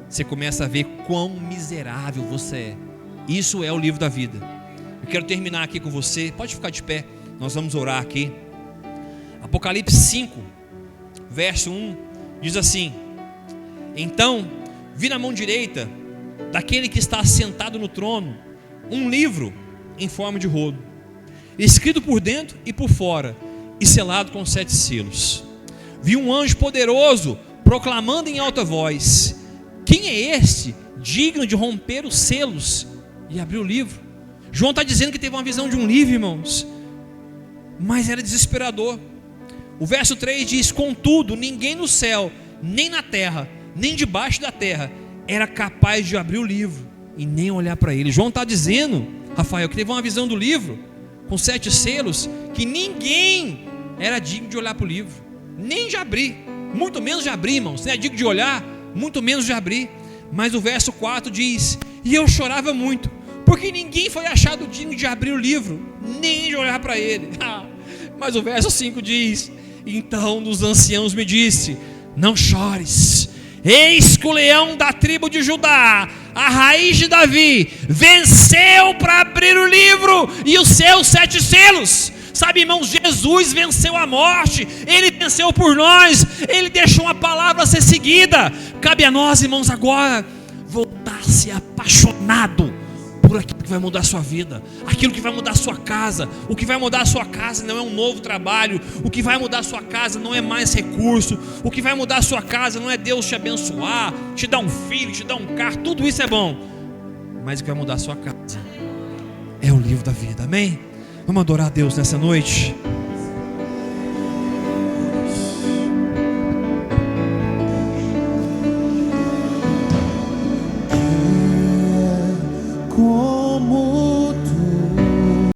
Você começa a ver quão miserável você é. Isso é o livro da vida. Eu quero terminar aqui com você. Pode ficar de pé, nós vamos orar aqui. Apocalipse 5, verso 1, diz assim: então vi na mão direita daquele que está sentado no trono um livro em forma de rolo, escrito por dentro e por fora, e selado com 7 selos. Vi um anjo poderoso proclamando em alta voz: quem é este digno de romper os selos e abrir o livro? João está dizendo que teve uma visão de um livro, irmãos, mas era desesperador. O verso 3 diz: contudo, ninguém no céu, nem na terra, nem debaixo da terra era capaz de abrir o livro e nem olhar para ele. João está dizendo, Rafael, que teve uma visão do livro com 7 selos, que ninguém era digno de olhar para o livro, nem de abrir, muito menos de abrir, irmãos. Não é digno de olhar, muito menos de abrir. Mas o verso 4 diz: e eu chorava muito, porque ninguém foi achado digno de abrir o livro, nem de olhar para ele. Mas o verso 5 diz: então um dos anciãos me disse: não chores, eis que o leão da tribo de Judá, a raiz de Davi, venceu para abrir o livro e os seus 7 selos. Sabe, irmãos, Jesus venceu a morte, Ele venceu por nós, Ele deixou uma palavra a ser seguida. Cabe a nós, irmãos, agora voltar a ser apaixonado por aquilo que vai mudar a sua vida, aquilo que vai mudar a sua casa. O que vai mudar a sua casa não é um novo trabalho, o que vai mudar a sua casa não é mais recurso, o que vai mudar a sua casa não é Deus te abençoar, te dar um filho, te dar um carro, tudo isso é bom, mas o que vai mudar a sua casa é o livro da vida. Amém? Vamos adorar a Deus nessa noite.